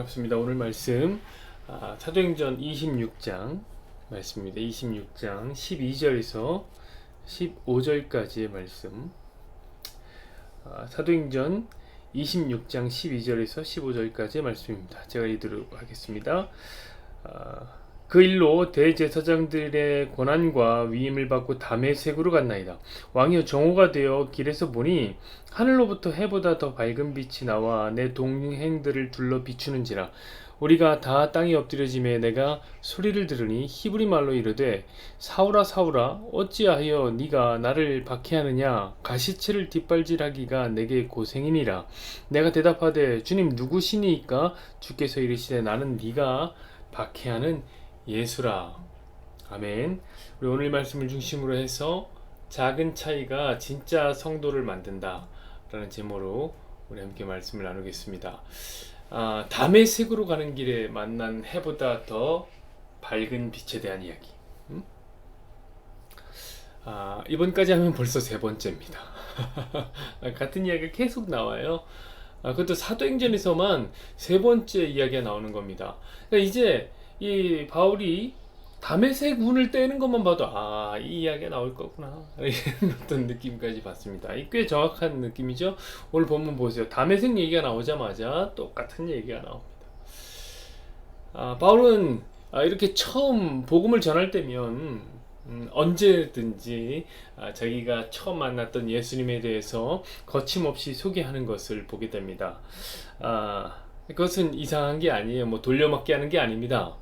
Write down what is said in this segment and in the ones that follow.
반갑습니다. 오늘 말씀 사도행전 26장 말씀입니다. 26장 12절에서 15절까지의 말씀. 사도행전 26장 12절에서 15절까지의 말씀입니다. 제가 읽도록 하겠습니다. 그 일로 대제사장들의 고난과 위임을 받고 다메섹으로 갔나이다. 왕이여, 정오가 되어 길에서 보니 하늘로부터 해보다 더 밝은 빛이 나와 내 동행들을 둘러 비추는지라. 우리가 다 땅에 엎드려짐에 내가 소리를 들으니 히브리 말로 이르되, 사울아 사울아, 어찌하여 네가 나를 박해하느냐? 가시체를 뒷발질하기가 내게 고생이니라. 내가 대답하되, 주님 누구시니까? 주께서 이르시되, 나는 네가 박해하는 예수라. 아멘. 우리 오늘 말씀을 중심으로 해서 작은 차이가 진짜 성도를 만든다 라는 제목으로 우리 함께 말씀을 나누겠습니다. 다메섹으로 가는 길에 만난 해보다 더 밝은 빛에 대한 이야기. 이번까지 하면 벌써 세 번째입니다. 같은 이야기가 계속 나와요. 그것도 사도행전에서만 세 번째 이야기가 나오는 겁니다. 그러니까 이제 이 바울이 다메섹 운을 떼는 것만 봐도 이 이야기가 나올 거구나, 이런 어떤 느낌까지 받습니다. 꽤 정확한 느낌이죠. 오늘 본문 보세요. 다메섹 얘기가 나오자마자 똑같은 얘기가 나옵니다. 바울은 이렇게 처음 복음을 전할 때면 언제든지 자기가 처음 만났던 예수님에 대해서 거침없이 소개하는 것을 보게 됩니다. 그것은 이상한 게 아니에요. 돌려막기 하는 게 아닙니다.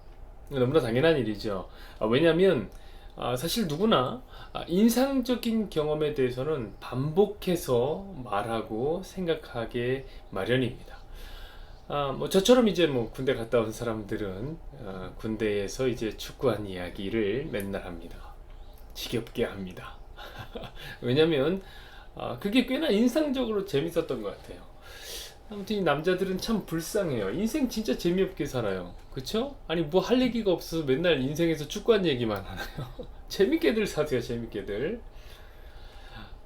너무나 당연한 일이죠. 왜냐하면 사실 누구나 인상적인 경험에 대해서는 반복해서 말하고 생각하게 마련입니다. 저처럼 이제 군대 갔다 온 사람들은 군대에서 이제 축구한 이야기를 맨날 합니다. 지겹게 합니다. 왜냐면 그게 꽤나 인상적으로 재밌었던 것 같아요. 아무튼 이 남자들은 참 불쌍해요. 인생 진짜 재미없게 살아요. 그쵸? 아니 뭐 할 얘기가 없어서 맨날 인생에서 축구한 얘기만 하나요? 재밌게들 사세요. 재밌게들.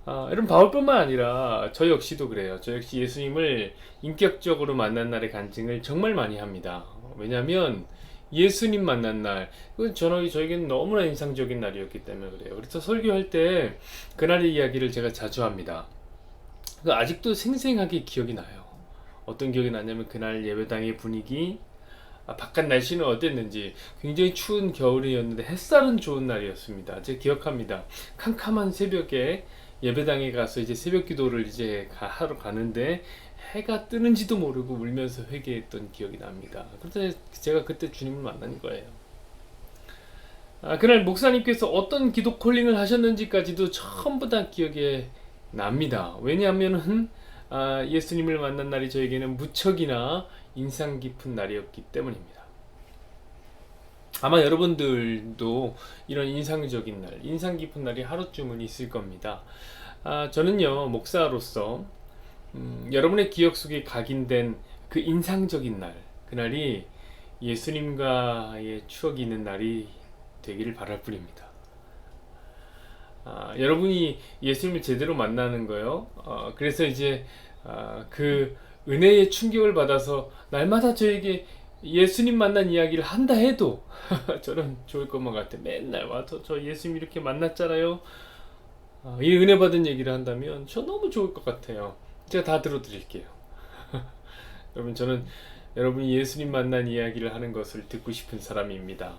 여러분, 바울뿐만 아니라 저 역시도 그래요. 저 역시 예수님을 인격적으로 만난 날의 간증을 정말 많이 합니다. 왜냐하면 예수님 만난 날, 그건 저에게는 너무나 인상적인 날이었기 때문에 그래요. 그래서 설교할 때 그날의 이야기를 제가 자주 합니다. 아직도 생생하게 기억이 나요. 어떤 기억이 나냐면 그날 예배당의 분위기, 바깥 날씨는 어땠는지. 굉장히 추운 겨울이었는데 햇살은 좋은 날이었습니다. 제가 기억합니다. 캄캄한 새벽에 예배당에 가서 이제 새벽 기도를 이제 하러 가는데 해가 뜨는지도 모르고 울면서 회개했던 기억이 납니다. 그래서 제가 그때 주님을 만난 거예요. 그날 목사님께서 어떤 기도 콜링을 하셨는지까지도 전부 다 기억에 납니다. 왜냐하면은 예수님을 만난 날이 저에게는 무척이나 인상 깊은 날이었기 때문입니다. 아마 여러분들도 이런 인상적인 날, 인상 깊은 날이 하루쯤은 있을 겁니다. 저는요, 목사로서 여러분의 기억 속에 각인된 그 인상적인 날, 그날이 예수님과의 추억이 있는 날이 되기를 바랄 뿐입니다. 여러분이 예수님을 제대로 만나는 거요. 그래서 이제 그 은혜의 충격을 받아서 날마다 저에게 예수님 만난 이야기를 한다 해도 저는 좋을 것만 같아요. 맨날 와서 저 예수님 이렇게 만났잖아요, 이 은혜 받은 얘기를 한다면 저 너무 좋을 것 같아요. 제가 다 들어드릴게요. 여러분, 저는 여러분이 예수님 만난 이야기를 하는 것을 듣고 싶은 사람입니다.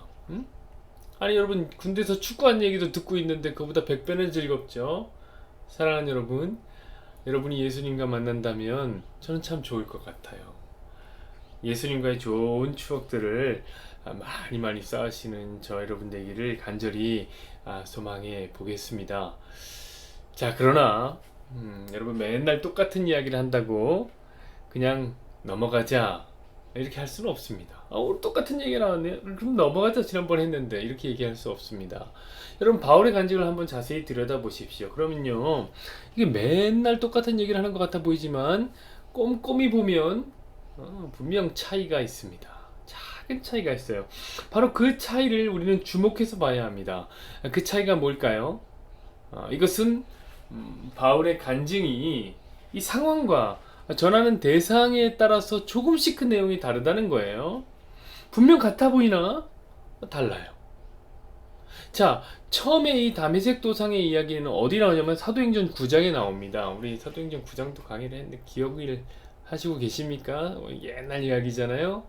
아니 여러분, 군대에서 축구한 얘기도 듣고 있는데 그보다 100배는 즐겁죠. 사랑하는 여러분, 여러분이 예수님과 만난다면 저는 참 좋을 것 같아요. 예수님과의 좋은 추억들을 많이 쌓으시는 저 여러분 되기를 간절히 소망해 보겠습니다. 자, 그러나 여러분, 맨날 똑같은 이야기를 한다고 그냥 넘어가자 이렇게 할 수는 없습니다. 오늘 똑같은 얘기가 나왔네요, 그럼 넘어가자, 지난번 했는데, 이렇게 얘기할 수 없습니다. 여러분, 바울의 간증을 한번 자세히 들여다보십시오. 그러면요, 이게 맨날 똑같은 얘기를 하는 것 같아 보이지만 꼼꼼히 보면 분명 차이가 있습니다. 작은 차이가 있어요. 바로 그 차이를 우리는 주목해서 봐야 합니다. 그 차이가 뭘까요? 이것은 바울의 간증이 이 상황과 전하는 대상에 따라서 조금씩 그 내용이 다르다는 거예요. 분명 같아 보이나 달라요. 자, 처음에 이 다메섹 도상의 이야기는 어디 나오냐면 사도행전 9장에 나옵니다. 우리 사도행전 9장도 강의를 했는데 기억을 하시고 계십니까? 옛날 이야기잖아요.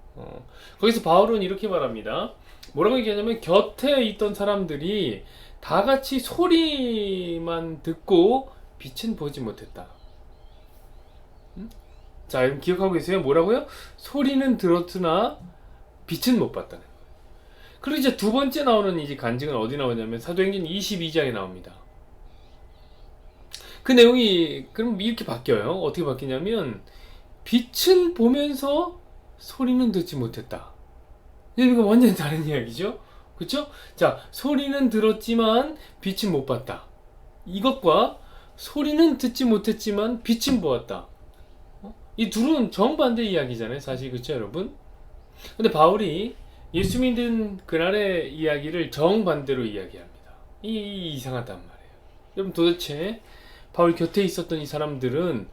거기서 바울은 이렇게 말합니다. 뭐라고 얘기하냐면 곁에 있던 사람들이 다 같이 소리만 듣고 빛은 보지 못했다. 자, 여러분 기억하고 계세요? 뭐라고요? 소리는 들었으나 빛은 못 봤다는 거예요. 그리고 이제 두 번째 나오는 이제 간증은 어디 나오냐면 사도행전 22장에 나옵니다. 그 내용이 그럼 이렇게 바뀌어요. 어떻게 바뀌냐면 빛은 보면서 소리는 듣지 못했다. 이거 완전히 다른 이야기죠? 그쵸? 자, 소리는 들었지만 빛은 못 봤다. 이것과 소리는 듣지 못했지만 빛은 보았다. 이 둘은 정반대 이야기잖아요. 사실 그쵸 여러분? 근데 바울이 예수 믿은 그날의 이야기를 정반대로 이야기합니다. 이 이상하단 말이에요. 여러분 도대체 바울 곁에 있었던 이 사람들은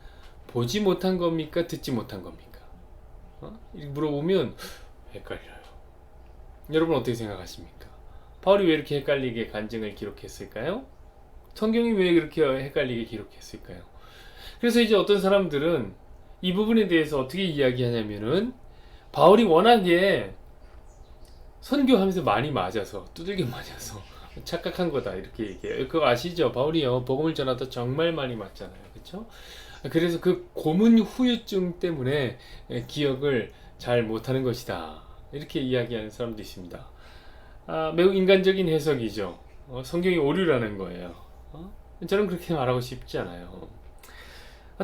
보지 못한 겁니까? 듣지 못한 겁니까? 물어보면 헷갈려요. 여러분 어떻게 생각하십니까? 바울이 왜 이렇게 헷갈리게 간증을 기록했을까요? 성경이 왜 그렇게 헷갈리게 기록했을까요? 그래서 이제 어떤 사람들은 이 부분에 대해서 어떻게 이야기하냐면은 바울이 워낙에 선교하면서 많이 맞아서 두들겨 맞아서 착각한 거다 이렇게 얘기해요. 그거 아시죠? 바울이요 복음을 전하다 정말 많이 맞잖아요. 그렇죠? 그래서 그 고문 후유증 때문에 기억을 잘 못하는 것이다 이렇게 이야기하는 사람도 있습니다. 매우 인간적인 해석이죠. 성경이 오류라는 거예요. 저는 그렇게 말하고 싶지 않아요.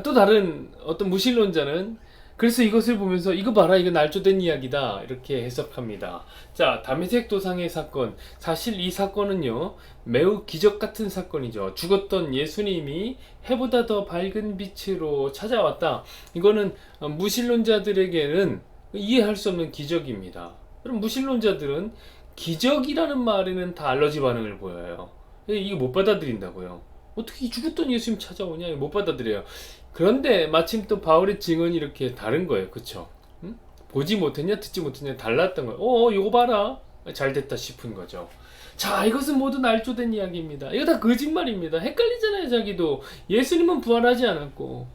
또 다른 어떤 무신론자는 그래서 이것을 보면서 이거 봐라 이거 날조된 이야기다 이렇게 해석합니다. 자, 다메섹 도상의 사건, 사실 이 사건은요 매우 기적 같은 사건이죠. 죽었던 예수님이 해보다 더 밝은 빛으로 찾아왔다. 이거는 무신론자들에게는 이해할 수 없는 기적입니다. 그럼 무신론자들은 기적이라는 말에는 다 알러지 반응을 보여요. 이거 못 받아들인다고요. 어떻게 죽었던 예수님 찾아오냐 못 받아들여요. 그런데 마침 또 바울의 증언이 이렇게 다른 거예요. 그쵸? 응? 보지 못했냐 듣지 못했냐 달랐던 거예요. 이거 봐라 잘됐다 싶은 거죠. 자, 이것은 모두 날조된 이야기입니다. 이거 다 거짓말입니다. 헷갈리잖아요. 자기도 예수님은 부활하지 않았고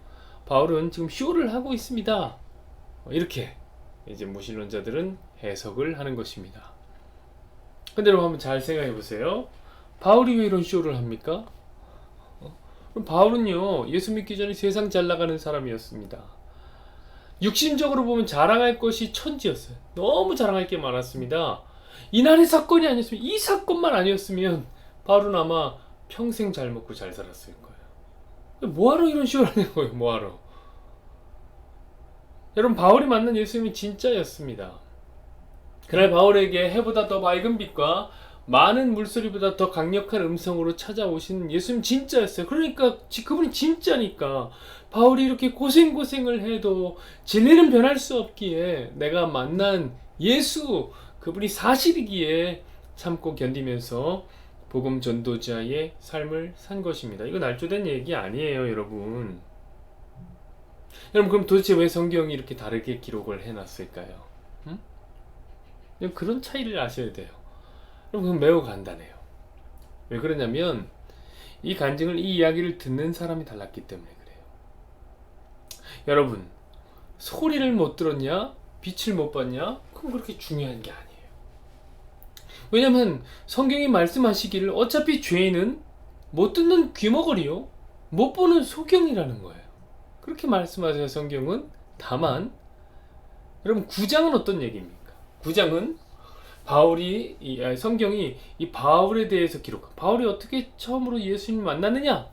바울은 지금 쇼를 하고 있습니다. 이렇게 이제 무신론자들은 해석을 하는 것입니다. 근데 여러분 한번 잘 생각해 보세요. 바울이 왜 이런 쇼를 합니까? 그럼 바울은요 예수 믿기 전에 세상 잘 나가는 사람이었습니다. 육신적으로 보면 자랑할 것이 천지였어요. 너무 자랑할 게 많았습니다. 이날의 사건이 아니었으면 이 사건만 아니었으면 바울은 아마 평생 잘 먹고 잘 살았을 거예요. 뭐하러 이런 쇼를 하는 거예요. 뭐하러. 여러분 바울이 만난 예수님이 진짜였습니다. 그날 바울에게 해보다 더 밝은 빛과 많은 물소리보다 더 강력한 음성으로 찾아오신 예수님 진짜였어요. 그러니까 그분이 진짜니까 바울이 이렇게 고생을 해도 진리는 변할 수 없기에 내가 만난 예수 그분이 사실이기에 참고 견디면서 복음 전도자의 삶을 산 것입니다. 이거 날조된 얘기 아니에요, 여러분. 여러분 그럼 도대체 왜 성경이 이렇게 다르게 기록을 해놨을까요? 그런 차이를 아셔야 돼요. 그럼 매우 간단해요. 왜 그러냐면 이 간증을 이 이야기를 듣는 사람이 달랐기 때문에 그래요. 여러분 소리를 못 들었냐? 빛을 못 봤냐? 그건 그렇게 중요한 게 아니에요. 왜냐면 성경이 말씀하시기를 어차피 죄인은 못 듣는 귀머거리요 못 보는 소경이라는 거예요. 그렇게 말씀하세요. 성경은. 다만 여러분 9장은 어떤 얘기입니까? 9장은 성경이 이 바울에 대해서 기록한, 바울이 어떻게 처음으로 예수님을 만났느냐?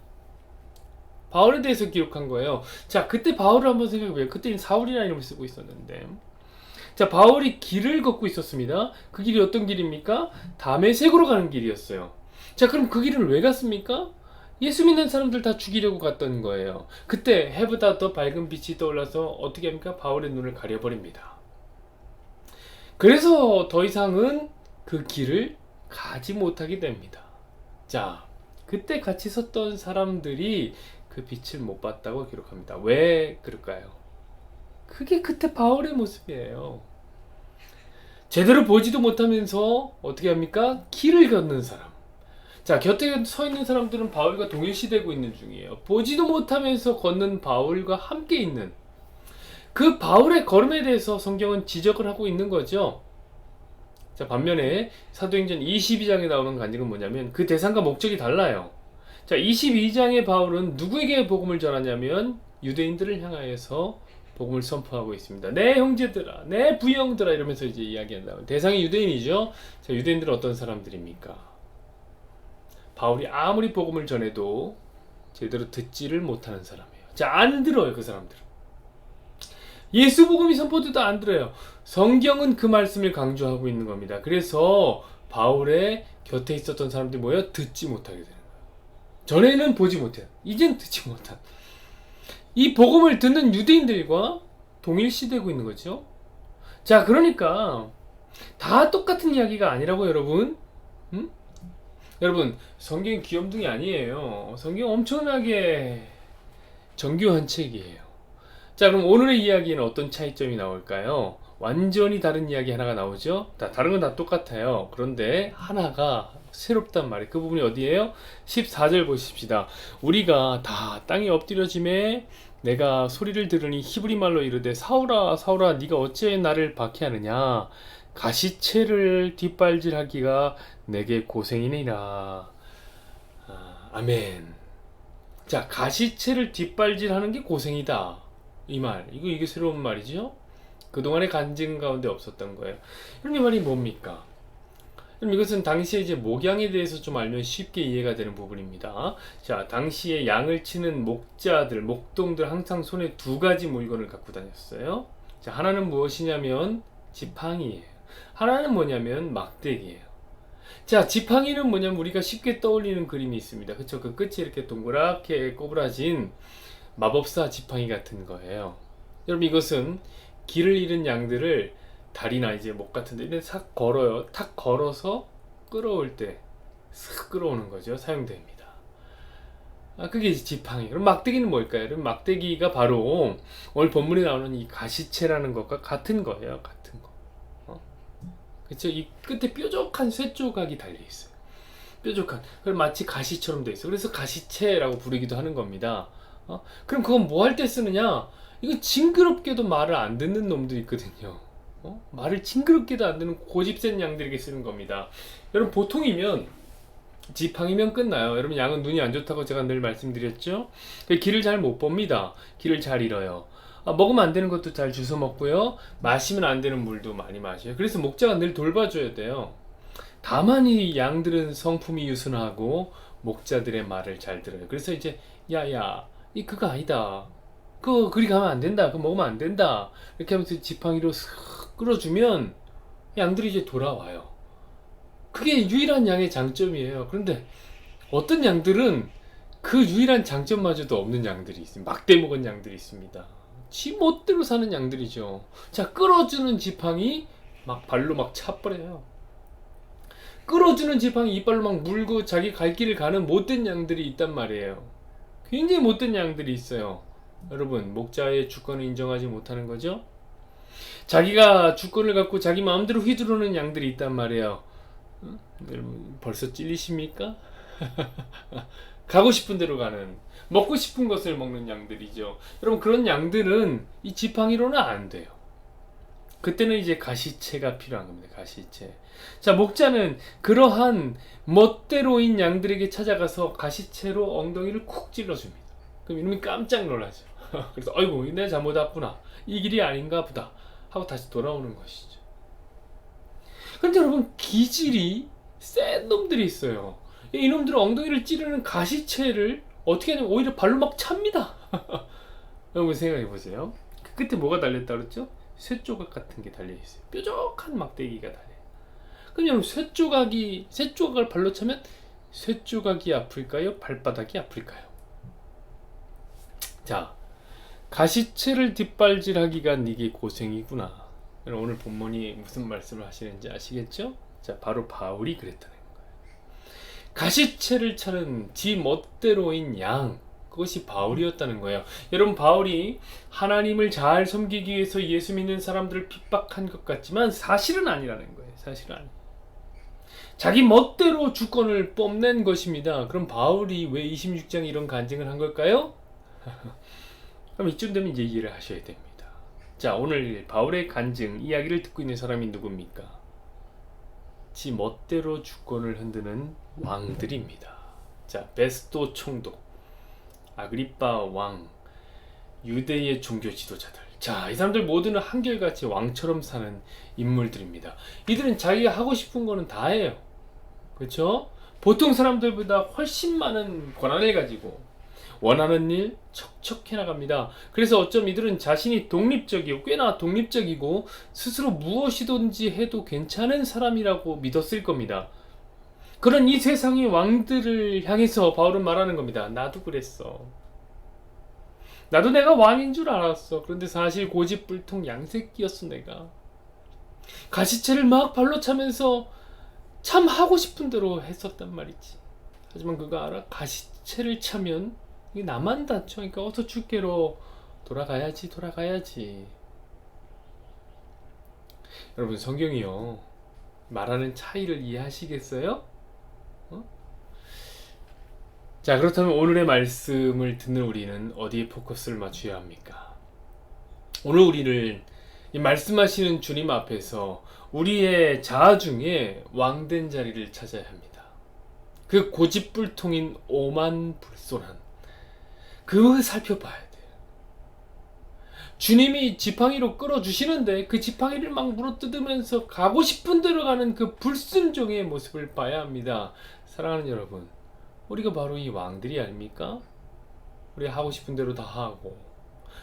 바울에 대해서 기록한 거예요. 자, 그때 바울을 한번 생각해봐요. 그때는 사울이라는 이름을 쓰고 있었는데, 자, 바울이 길을 걷고 있었습니다. 그 길이 어떤 길입니까? 다메섹으로 가는 길이었어요. 자, 그럼 그 길을 왜 갔습니까? 예수 믿는 사람들 다 죽이려고 갔던 거예요. 그때 해보다 더 밝은 빛이 떠올라서 어떻게 합니까? 바울의 눈을 가려버립니다. 그래서 더 이상은 그 길을 가지 못하게 됩니다. 자, 그때 같이 섰던 사람들이 그 빛을 못 봤다고 기록합니다. 왜 그럴까요? 그게 그때 바울의 모습이에요. 제대로 보지도 못하면서 어떻게 합니까? 길을 걷는 사람. 자, 곁에 서 있는 사람들은 바울과 동일시되고 있는 중이에요. 보지도 못하면서 걷는 바울과 함께 있는 그 바울의 걸음에 대해서 성경은 지적을 하고 있는 거죠. 자, 반면에 사도행전 22장에 나오는 간증은 뭐냐면 그 대상과 목적이 달라요. 자, 22장의 바울은 누구에게 복음을 전하냐면 유대인들을 향하여서 복음을 선포하고 있습니다. 내 형제들아, 내 부형들아 이러면서 이제 이야기한다. 대상이 유대인이죠. 자, 유대인들은 어떤 사람들입니까? 바울이 아무리 복음을 전해도 제대로 듣지를 못하는 사람이에요. 자, 안 들어요, 그 사람들은. 예수 복음이 선포돼도 안 들어요. 성경은 그 말씀을 강조하고 있는 겁니다. 그래서 바울의 곁에 있었던 사람들이 뭐예요? 듣지 못하게 되는 거예요. 전에는 보지 못해요. 이젠 듣지 못한. 이 복음을 듣는 유대인들과 동일시되고 있는 거죠. 자, 그러니까 다 똑같은 이야기가 아니라고 여러분. 여러분, 성경이 귀염둥이 아니에요. 성경 엄청나게 정교한 책이에요. 자, 그럼 오늘의 이야기는 어떤 차이점이 나올까요? 완전히 다른 이야기 하나가 나오죠. 다른 건 다 똑같아요. 그런데 하나가 새롭단 말이에요. 그 부분이 어디예요? 14절 보십시다. 우리가 다 땅에 엎드려짐에 내가 소리를 들으니 히브리 말로 이르되 사울아 사울아 네가 어찌 나를 박해하느냐 가시채를 뒷발질하기가 내게 고생이니라. 아멘. 자, 가시채를 뒷발질하는 게 고생이다. 이 말, 이게 새로운 말이죠. 그동안의 간증 가운데 없었던 거예요. 그럼 이 말이 뭡니까? 그럼 이것은 당시에 이제 목양에 대해서 좀 알면 쉽게 이해가 되는 부분입니다. 자, 당시에 양을 치는 목자들, 목동들 항상 손에 두 가지 물건을 갖고 다녔어요. 자, 하나는 무엇이냐면 지팡이예요. 하나는 뭐냐면 막대기예요. 자, 지팡이는 뭐냐면 우리가 쉽게 떠올리는 그림이 있습니다. 그쵸? 그 끝이 이렇게 동그랗게 꼬부라진 마법사 지팡이 같은 거예요. 여러분, 이것은 길을 잃은 양들을 다리나 이제 목 같은 데 싹 걸어요. 탁 걸어서 끌어올 때 싹 끌어오는 거죠. 사용됩니다. 그게 이제 지팡이. 그럼 막대기는 뭘까요? 그럼 막대기가 바로 오늘 본문에 나오는 이 가시채라는 것과 같은 거예요. 같은 거. 그쵸? 이 끝에 뾰족한 쇠 조각이 달려있어요. 뾰족한. 그럼 마치 가시처럼 돼 있어요. 그래서 가시채라고 부르기도 하는 겁니다. 그럼 그건 뭐 할 때 쓰느냐? 이거 징그럽게도 말을 안 듣는 놈들이 있거든요. 말을 징그럽게도 안 듣는 고집센 양들에게 쓰는 겁니다. 여러분, 보통이면 지팡이면 끝나요. 여러분, 양은 눈이 안 좋다고 제가 늘 말씀드렸죠. 길을 잘 못 봅니다. 길을 잘 잃어요. 먹으면 안 되는 것도 잘 주워 먹고요. 마시면 안 되는 물도 많이 마셔요. 그래서 목자가 늘 돌봐줘야 돼요. 다만 이 양들은 성품이 유순하고 목자들의 말을 잘 들어요. 그래서 이제 야야 그거 아니다. 그거 그리 가면 안 된다. 그거 먹으면 안 된다. 이렇게 하면서 지팡이로 슥 끌어주면 양들이 이제 돌아와요. 그게 유일한 양의 장점이에요. 그런데 어떤 양들은 그 유일한 장점마저도 없는 양들이 있습니다. 막대 먹은 양들이 있습니다. 지 멋대로 사는 양들이죠. 자, 끌어주는 지팡이 막 발로 막 차버려요. 끌어주는 지팡이 이빨로 막 물고 자기 갈 길을 가는 못된 양들이 있단 말이에요. 굉장히 못된 양들이 있어요. 여러분, 목자의 주권을 인정하지 못하는 거죠. 자기가 주권을 갖고 자기 마음대로 휘두르는 양들이 있단 말이에요. 여러분, 벌써 찔리십니까? 가고 싶은 대로 가는, 먹고 싶은 것을 먹는 양들이죠. 여러분, 그런 양들은 이 지팡이로는 안 돼요. 그때는 이제 가시채가 필요한 겁니다. 가시채. 자, 목자는 그러한 멋대로인 양들에게 찾아가서 가시채로 엉덩이를 쿡 찔러줍니다. 그럼 이놈이 깜짝 놀라죠. 그래서 아이고, 내 잘못 왔구나. 이 길이 아닌가 보다 하고 다시 돌아오는 것이죠. 그런데 여러분, 기질이 센 놈들이 있어요. 이놈들은 엉덩이를 찌르는 가시채를 어떻게 하냐면 오히려 발로 막 찹니다. 여러분, 생각해 보세요. 그 끝에 뭐가 달렸다 그랬죠? 쇠조각 같은 게 달려있어요. 뾰족한 막대기가 달려요. 그럼 여러분, 쇠조각을 발로 차면 쇠조각이 아플까요? 발바닥이 아플까요? 자, 가시채를 뒷발질하기가 네게 고생이구나. 오늘 본문이 무슨 말씀을 하시는지 아시겠죠? 자, 바로 바울이 그랬다는 거예요. 가시채를 차는 지 멋대로인 양, 그것이 바울이었다는 거예요. 여러분, 바울이 하나님을 잘 섬기기 위해서 예수 믿는 사람들을 핍박한 것 같지만 사실은 아니라는 거예요. 사실은 아니에요. 자기 멋대로 주권을 뽐낸 것입니다. 그럼 바울이 왜 26장에 이런 간증을 한 걸까요? 그럼 이쯤 되면 이제 이해를 하셔야 됩니다. 자, 오늘 바울의 간증 이야기를 듣고 있는 사람이 누굽니까? 지 멋대로 주권을 흔드는 왕들입니다. 자, 베스도 총독, 아그리빠 왕, 유대의 종교 지도자들. 자, 이 사람들 모두는 한결같이 왕처럼 사는 인물들입니다. 이들은 자기가 하고 싶은 거는 다 해요. 그렇죠? 보통 사람들보다 훨씬 많은 권한을 가지고 원하는 일 척척 해나갑니다. 그래서 어쩜 이들은 자신이 독립적이고 꽤나 독립적이고 스스로 무엇이든지 해도 괜찮은 사람이라고 믿었을 겁니다. 그런 이 세상의 왕들을 향해서 바울은 말하는 겁니다. 나도 그랬어. 나도 내가 왕인 줄 알았어. 그런데 사실 고집불통 양새끼였어. 내가 가시채를 막 발로 차면서 참 하고 싶은 대로 했었단 말이지. 하지만 그거 알아? 가시채를 차면 이게 나만 다쳐. 그러니까 어서 주께로 돌아가야지. 여러분, 성경이요 말하는 차이를 이해하시겠어요? 자, 그렇다면 오늘의 말씀을 듣는 우리는 어디에 포커스를 맞춰야 합니까? 오늘 우리를 이 말씀하시는 주님 앞에서 우리의 자아 중에 왕된 자리를 찾아야 합니다. 그 고집불통인 오만불손한 그걸 살펴봐야 돼요. 주님이 지팡이로 끌어주시는데 그 지팡이를 막 물어뜯으면서 가고 싶은 대로 가는 그 불순종의 모습을 봐야 합니다. 사랑하는 여러분, 우리가 바로 이 왕들이 아닙니까? 우리가 하고 싶은 대로 다 하고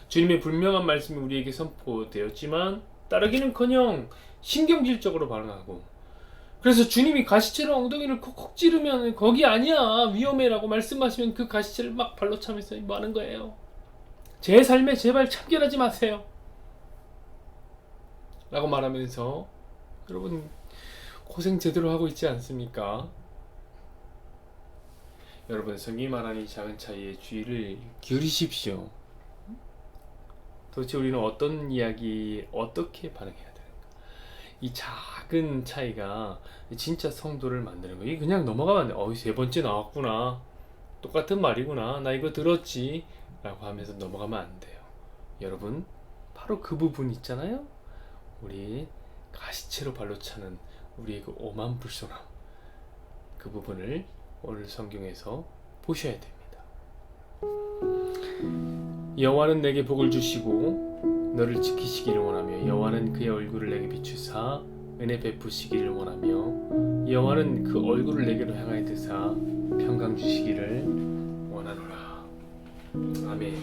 주님의 분명한 말씀이 우리에게 선포되었지만 따르기는커녕 신경질적으로 반응하고, 그래서 주님이 가시채로 엉덩이를 콕콕 찌르면 거기 아니야 위험해라고 말씀하시면 그 가시채를 막 발로 차면서 뭐 하는 거예요? 제 삶에 제발 참견하지 마세요 라고 말하면서 여러분 고생 제대로 하고 있지 않습니까? 여러분, 성경이 말하는 이 작은 차이에 주의를 기울이십시오. 도대체 우리는 어떤 이야기, 어떻게 반응해야 되는가? 이 작은 차이가 진짜 성도를 만드는 거예요. 그냥 넘어가면 안 돼. 세 번째 나왔구나. 똑같은 말이구나. 나 이거 들었지. 라고 하면서 넘어가면 안 돼요. 여러분, 바로 그 부분 있잖아요. 우리 가시채로 발로 차는 우리의 그 오만불손함, 그 부분을 오늘 성경에서 보셔야 됩니다. 여호와는 내게 복을 주시고 너를 지키시기를 원하며 여호와는 그의 얼굴을 내게 비추사 은혜 베푸시기를 원하며 여호와는 그 얼굴을 내게로 향하여 드사 평강 주시기를 원하노라. 아멘.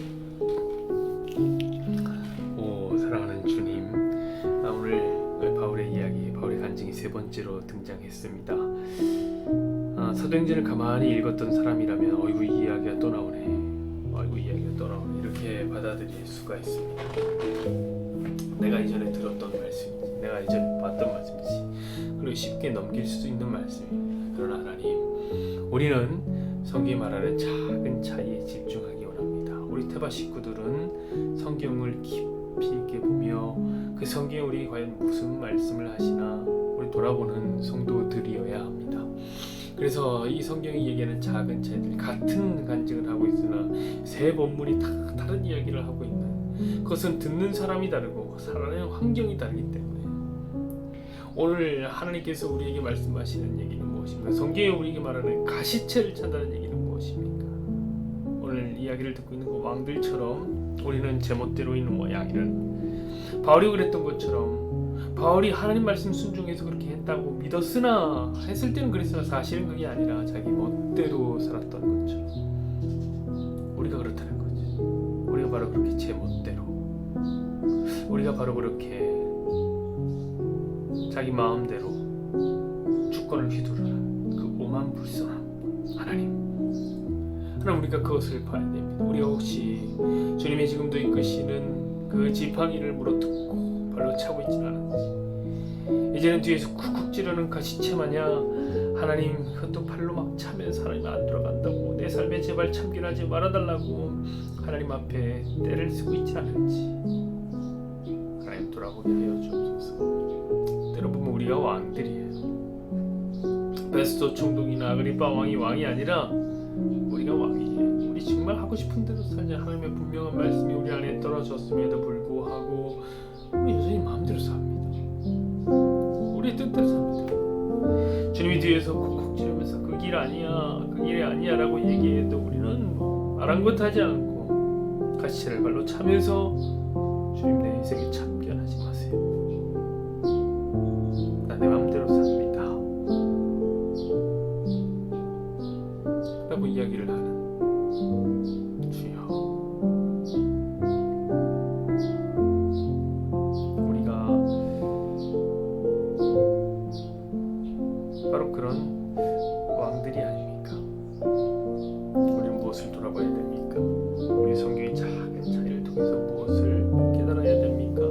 오, 사랑하는 주님, 오늘 바울의 이야기, 바울의 간증이 세 번째로 등장했습니다. 사도행전을 가만히 읽었던 사람이라면 어이구 이 이야기가 또 나오네, 어이구 이 이야기가 또 나오네, 이렇게 받아들일 수가 있습니다. 내가 이전에 들었던 말씀이지, 내가 이전에 봤던 말씀이지, 그리고 쉽게 넘길 수 있는 말씀입니다. 그러나 하나님, 우리는 성경이 말하는 작은 차이에 집중하기 원합니다. 우리 태바 식구들은 성경을 깊이 있게 보며 그 성경에 우리 과연 무슨 말씀을 하시나 우리 돌아보는 성도들이어야 합니다. 그래서 이 성경이 얘기하는 작은 차이들, 같은 간증을 하고 있으나 세 본문이 다 다른 이야기를 하고 있는, 그것은 듣는 사람이 다르고 살아가는 환경이 다르기 때문에 오늘 하나님께서 우리에게 말씀하시는 얘기는 무엇입니까? 성경에 우리에게 말하는 가시채를 찬다는 얘기는 무엇입니까? 오늘 이야기를 듣고 있는 그 왕들처럼 우리는 제멋대로 있는 모양이라는, 바울이 그랬던 것처럼 바울이 하나님 말씀 순종해서 그렇게 했다고 믿었으나, 했을 때는 그랬으나 사실은 그게 아니라 자기 멋대로 살았던 것처럼 우리가 그렇다는 거지. 우리가 바로 그렇게 제 멋대로, 우리가 바로 그렇게 자기 마음대로 주권을 휘두르는 그 오만불손함, 하나님, 우리가 그것을 봐야 됩니다. 우리가 혹시 주님이 지금도 이끄시는 그 지팡이를 물어뜯고 발로 차고 있지는 않은지, 이제는 뒤에서 쿡쿡 찌르는 가시채 마냥 하나님 그것도 발로 막 차면서 하나님 안 돌아간다고 내 삶에 제발 참견 하지 말아달라고 하나님 앞에 때를 쓰고 있지 않은지 하나님 돌아보게 하여 주옵소서. 때로 보면 우리가 왕들이에요. 베스토 총독이나 아그리파 왕이 아니라 우리가 왕이에요. 우리 정말 하고 싶은 대로 살자. 하나님의 분명한 말씀이 우리 안에 떨어졌음에도 불구하고 우리 여전히 마음대로 삽니다. 우리 뜻대로 삽니다. 주님이 뒤에서 콕콕 찌르면서 그 길 아니야, 그 길이 아니야 라고 얘기해도 우리는 아랑곳하지 않고 가시체를 발로 차면서 주님 내 인생에 참견하지 마세요. 나 내 마음대로 삽니다 라고 이야기를 하는 주여, 우리가 바로 그런 왕들이 아닙니까? 우리는 무엇을 돌아봐야 됩니까? 우리 성경의 작은 차이를 통해서 무엇을 깨달아야 됩니까?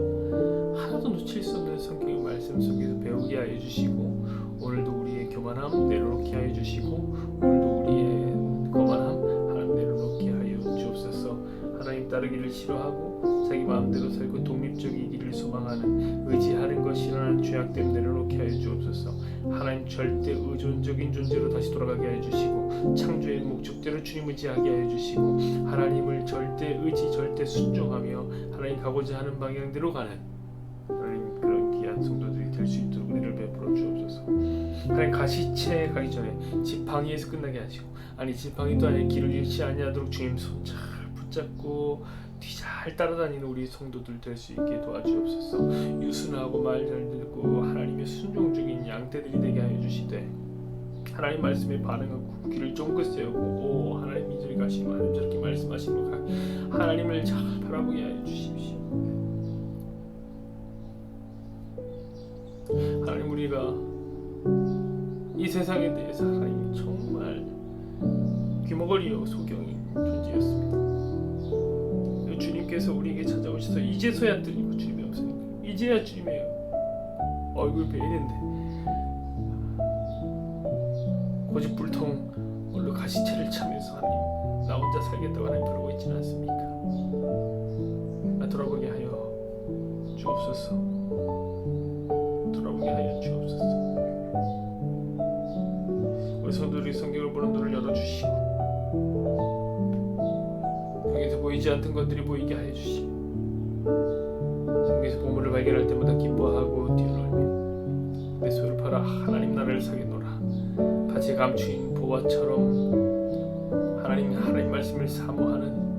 하나도 놓칠 수 없는 성경의 말씀 속에서 배우게 하여 주시고, 오늘도 우리의 교만함 내려놓게 하여 주시고, 오늘도 우리의 거만함 하나님 내려놓게 하여 주옵소서. 하나님 따르기를 싫어하고 자기 마음대로 살고 독립적이기를 소망하는, 의지하는 것 싫어하는 죄악됨 내려놓게 하여 주옵소서. 하나님 절대 의존적인 존재로 다시 돌아가게 하여 주시고, 창조의 목적대로 주님 의지하게 하여 주시고, 하나님을 절대 의지 절대 순종하며 하나님 가고자 하는 방향대로 가는 하나님 그런 귀한 성도들이 될 수 있도록 은혜를 베풀어 주옵소서. 하나님 가시채 가기 전에 지팡이에서 끝나게 하시고, 아니 지팡이도 아니라 길을 잃지 아니하도록 주님 손 잘 붙잡고 뒤 잘 따라다니는 우리 성도들 될 수 있게 도와주옵소서. 유순하고 말 잘 듣고 하나님의 순종 중인 양떼들이 되게 하여 주시되, 하나님 말씀에 반응하고 귀를 쫑긋 세우고 오 하나님이 저리 가시고 하나님 저렇게 말씀하시는 거 하나님을 잘 바라보게 하여 주십시오. 하나님 우리가 이 세상에 대해서 하나님이 정말 귀머거리 소경인 존재였습니다. 주님께서 우리에게 찾아오셔서 이제서야 들리고 주님의 없으니까 이제야 주님의 얼굴 뵈는데 고집불통 홀로 가시채를 차면서 하나님 나 혼자 살겠다고 하나님 그러고 있지는 않습니까? 나 돌아보게 하여 주옵소서. 돌아보게 하여 주옵소서. 우리 성도들이 성경을 보는 눈을 열어주시고, 여기서 보이지 않던 것들이 보이게 하여 주시고, 성경에서 보물을 발견할 때마다 기뻐하고 뛰어놀며 내 소유를 팔아 하나님 나라를 사겠노라. 밭에 감추인 보화처럼 하나님 말씀을 사모하는